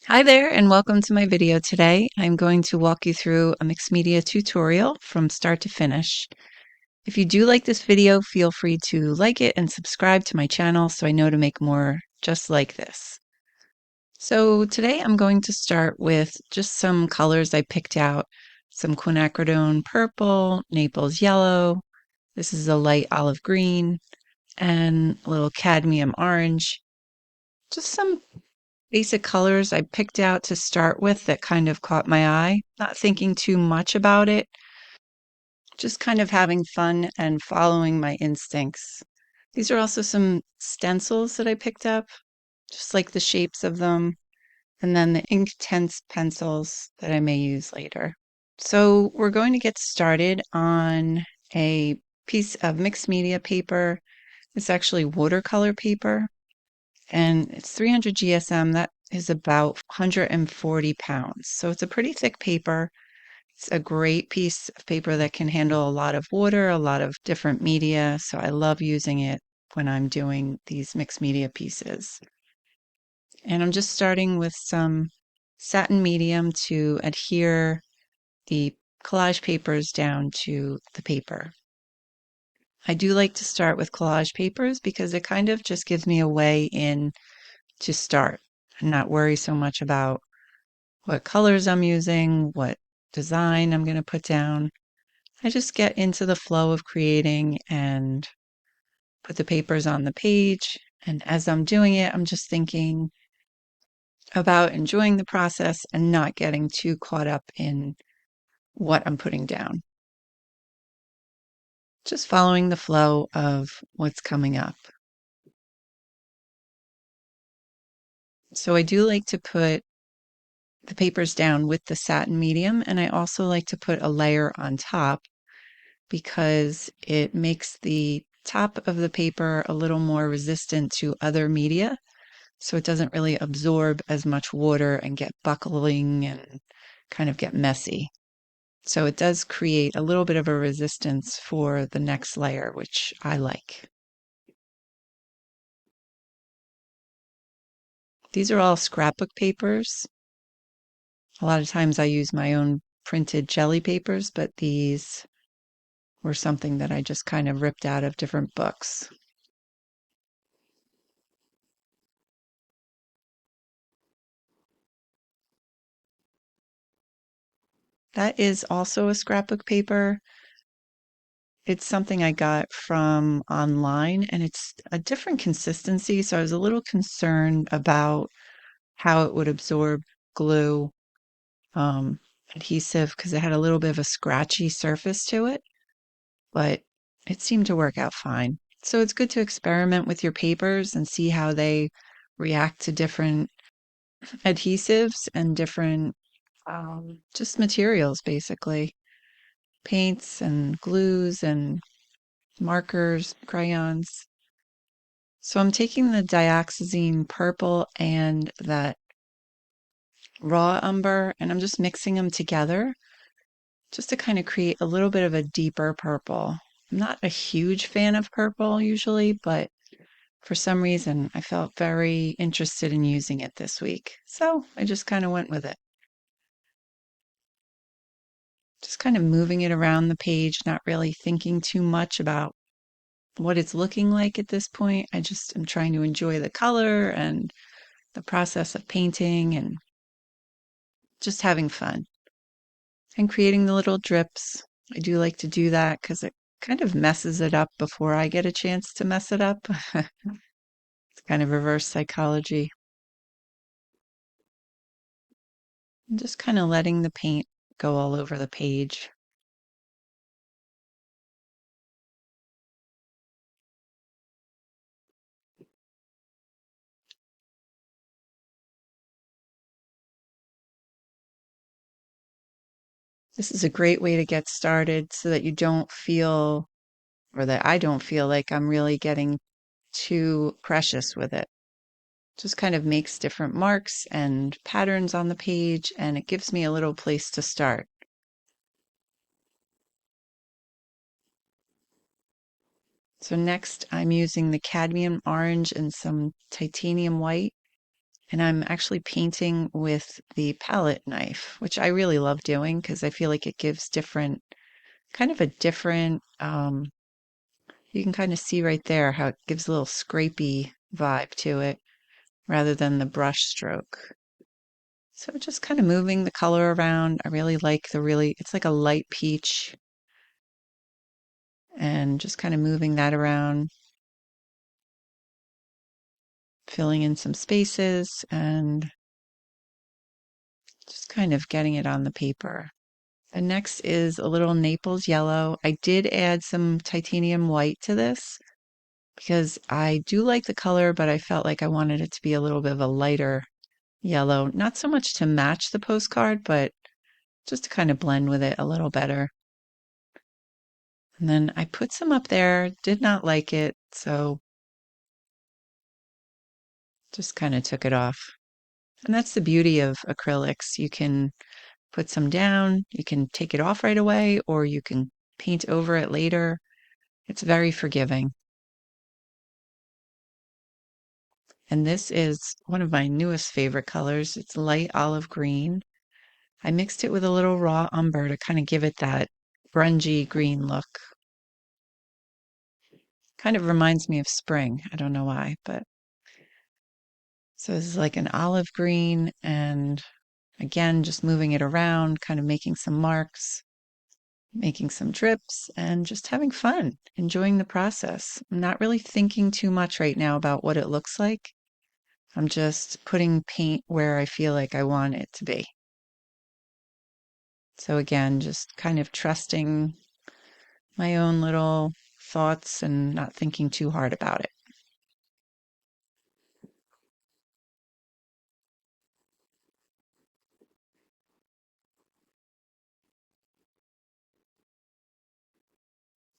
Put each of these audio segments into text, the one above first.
Hi there and welcome to my video today. I'm going to walk you through a mixed media tutorial from start to finish. If you do like this video, feel free to like it and subscribe to my channel so I know to make more just like this. So today I'm going to start with just some colors I picked out. Some quinacridone purple, Naples yellow, this is a light olive green, and a little cadmium orange. Just some basic colors I picked out to start with that kind of caught my eye, not thinking too much about it, just kind of having fun and following my instincts. These are also some stencils that I picked up, just like the shapes of them, and then the Inktense pencils that I may use later. So we're going to get started on a piece of mixed media paper. It's actually watercolor paper, and it's 300 GSM. That is about 140 pounds. So it's a pretty thick paper. It's a great piece of paper that can handle a lot of water, a lot of different media. So I love using it when I'm doing these mixed media pieces. And I'm just starting with some satin medium to adhere the collage papers down to the paper. I do like to start with collage papers because it kind of just gives me a way in to start and not worry so much about what colors I'm using, what design I'm going to put down. I just get into the flow of creating and put the papers on the page. And as I'm doing it, I'm just thinking about enjoying the process and not getting too caught up in what I'm putting down. Just following the flow of what's coming up. So I do like to put the papers down with the satin medium, and I also like to put a layer on top because it makes the top of the paper a little more resistant to other media. So it doesn't really absorb as much water and get buckling and kind of get messy. So it does create a little bit of a resistance for the next layer, which I like. These are all scrapbook papers. A lot of times I use my own printed jelly papers, but these were something that I just kind of ripped out of different books. That is also a scrapbook paper. It's something I got from online and it's a different consistency. So I was a little concerned about how it would absorb glue, adhesive, because it had a little bit of a scratchy surface to it, but it seemed to work out fine. So it's good to experiment with your papers and see how they react to different adhesives and different just materials, basically. Paints and glues and markers, crayons. So I'm taking the dioxazine purple and that raw umber, and I'm just mixing them together just to kind of create a little bit of a deeper purple. I'm not a huge fan of purple usually, but for some reason I felt very interested in using it this week. So I just kind of went with it. Just kind of moving it around the page, not really thinking too much about what it's looking like at this point. I just am trying to enjoy the color and the process of painting and just having fun and creating the little drips. I do like to do that because it kind of messes it up before I get a chance to mess it up. It's kind of reverse psychology. I'm just kind of letting the paint go all over the page. This is a great way to get started so that you don't feel, or that I don't feel like I'm really getting too precious with it. Just kind of makes different marks and patterns on the page, and it gives me a little place to start. So next I'm using the cadmium orange and some titanium white, And I'm actually painting with the palette knife, which I really love doing because I feel like it gives kind of a different, you can kind of see right there how it gives a little scrapey vibe to it rather than the brush stroke. So just kind of moving the color around. I really like it's like a light peach, and just kind of moving that around, filling in some spaces and just kind of getting it on the paper. And next is a little Naples yellow. I did add some titanium white to this because I do like the color, but I felt like I wanted it to be a little bit of a lighter yellow. Not so much to match the postcard, but just to kind of blend with it a little better. And then I put some up there, did not like it, so just kind of took it off. And that's the beauty of acrylics. You can put some down, you can take it off right away, or you can paint over it later. It's very forgiving. And this is one of my newest favorite colors. It's light olive green. I mixed it with a little raw umber to kind of give it that grungy green look. Kind of reminds me of spring. I don't know why, but so this is like an olive green, and again, just moving it around, kind of making some marks, making some drips, and just having fun, enjoying the process. I'm not really thinking too much right now about what it looks like. I'm just putting paint where I feel like I want it to be. So again, just kind of trusting my own little thoughts and not thinking too hard about it.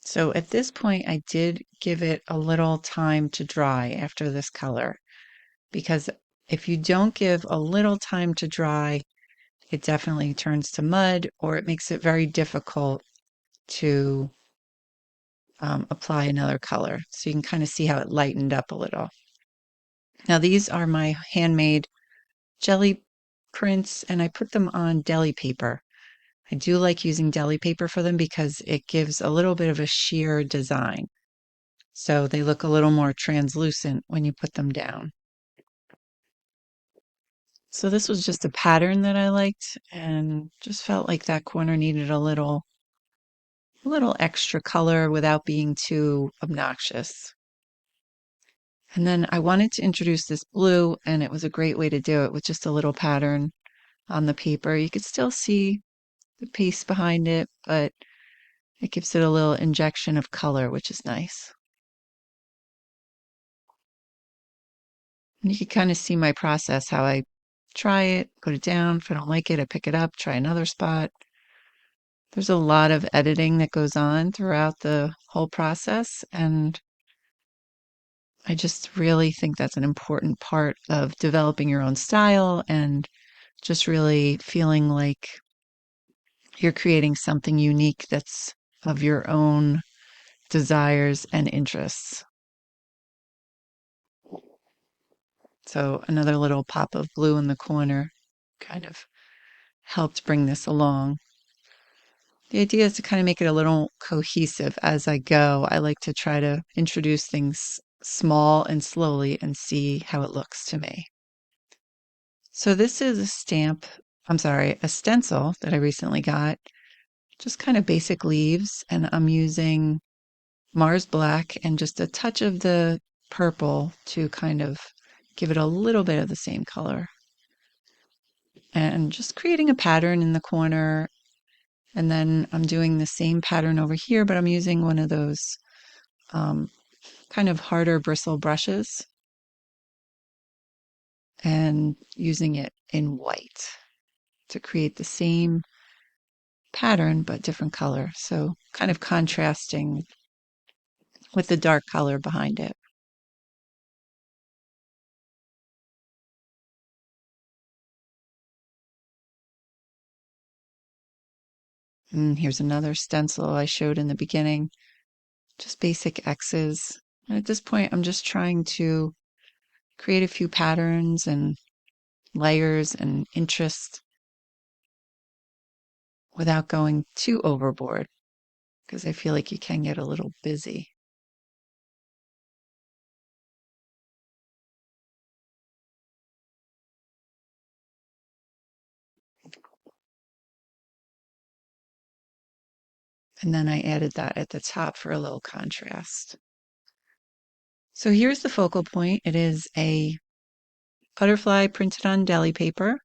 So at this point, I did give it a little time to dry after this color, because if you don't give a little time to dry, it definitely turns to mud, or it makes it very difficult to apply another color. So you can kind of see how it lightened up a little. Now these are my handmade jelly prints, and I put them on deli paper. I do like using deli paper for them because it gives a little bit of a sheer design. So they look a little more translucent when you put them down. So this was just a pattern that I liked and just felt like that corner needed a little extra color without being too obnoxious. And then I wanted to introduce this blue, and it was a great way to do it with just a little pattern on the paper. You could still see the piece behind it, but it gives it a little injection of color, which is nice. And you can kind of see my process, how I try it, put it down. If I don't like it, I pick it up, try another spot. There's a lot of editing that goes on throughout the whole process, and I just really think that's an important part of developing your own style and just really feeling like you're creating something unique that's of your own desires and interests. So another little pop of blue in the corner kind of helped bring this along. The idea is to kind of make it a little cohesive as I go. I like to try to introduce things small and slowly and see how it looks to me. So this is a stencil that I recently got, just kind of basic leaves, and I'm using Mars Black and just a touch of the purple to kind of give it a little bit of the same color. And just creating a pattern in the corner. And then I'm doing the same pattern over here, but I'm using one of those kind of harder bristle brushes and using it in white to create the same pattern but different color. So kind of contrasting with the dark color behind it. And here's another stencil I showed in the beginning, just basic X's. And at this point, I'm just trying to create a few patterns and layers and interest without going too overboard, because I feel like you can get a little busy. And then I added that at the top for a little contrast. So here's the focal point. It is a butterfly printed on deli paper.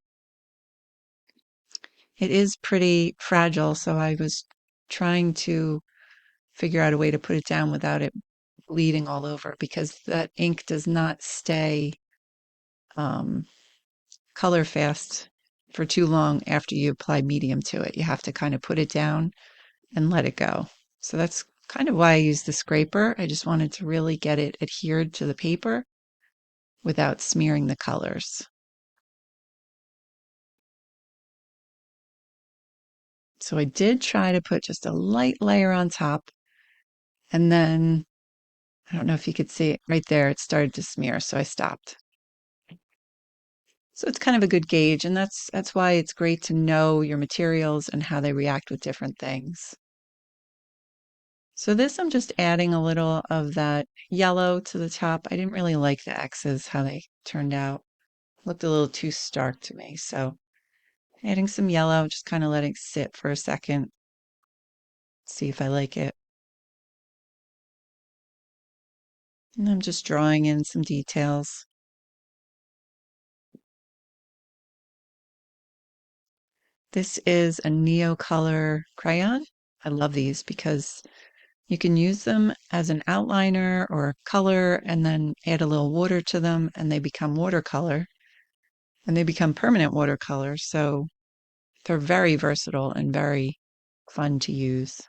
It is pretty fragile, so I was trying to figure out a way to put it down without it bleeding all over, because that ink does not stay um, color fast for too long after you apply medium to it. You have to kind of put it down and let it go. So that's kind of why I used the scraper. I just wanted to really get it adhered to the paper without smearing the colors. So I did try to put just a light layer on top, and then I don't know if you could see it right there, it started to smear, so I stopped. So it's kind of a good gauge, and that's why it's great to know your materials and how they react with different things. So this, I'm just adding a little of that yellow to the top. I didn't really like the X's, how they turned out. Looked a little too stark to me. So adding some yellow, just kind of letting it sit for a second, see if I like it. And I'm just drawing in some details. This is a Neocolor crayon. I love these because you can use them as an outliner or a color and then add a little water to them and they become watercolor and they become permanent watercolor. So they're very versatile and very fun to use.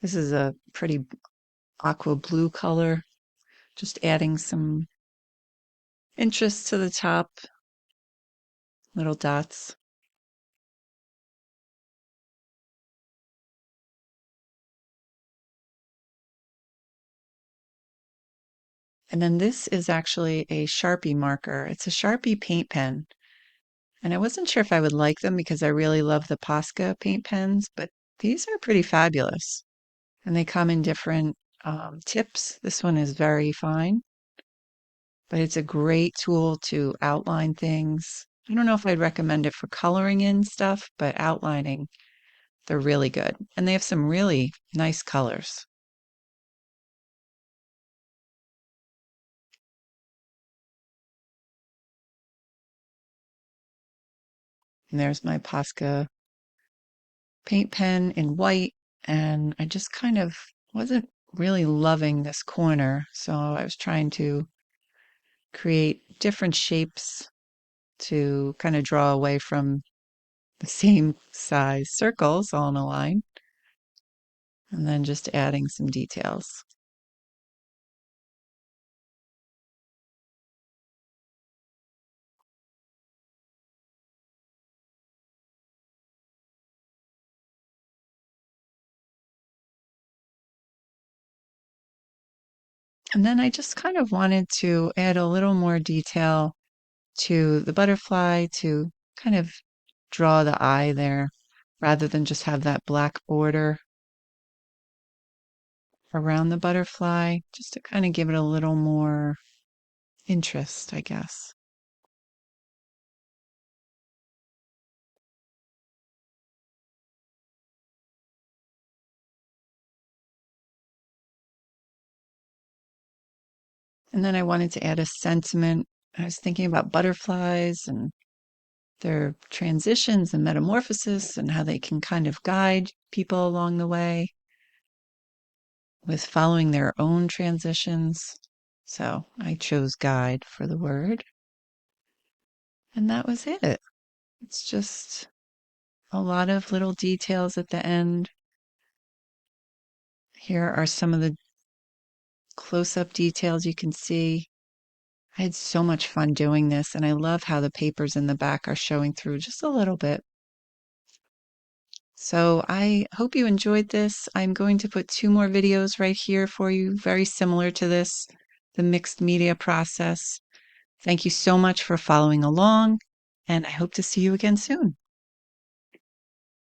This is a pretty aqua blue color, just adding some interest to the top, little dots. And then this is actually a Sharpie marker. It's a Sharpie paint pen. And I wasn't sure if I would like them because I really love the Posca paint pens, but these are pretty fabulous. And they come in different tips. This one is very fine, but it's a great tool to outline things. I don't know if I'd recommend it for coloring in stuff, but outlining, they're really good. And they have some really nice colors. And there's my Posca paint pen in white. And I just kind of wasn't really loving this corner. So I was trying to create different shapes to kind of draw away from the same size circles all in a line. And then just adding some details. And then I just kind of wanted to add a little more detail to the butterfly to kind of draw the eye there rather than just have that black border around the butterfly, just to kind of give it a little more interest, I guess. And then I wanted to add a sentiment. I was thinking about butterflies and their transitions and metamorphosis and how they can kind of guide people along the way with following their own transitions. So I chose guide for the word. And that was it. It's just a lot of little details at the end. Here are some of the close-up details you can see. I had so much fun doing this, and I love how the papers in the back are showing through just a little bit. So I hope you enjoyed this. I'm going to put 2 more videos right here for you, very similar to this, the mixed media process. Thank you so much for following along, and I hope to see you again soon.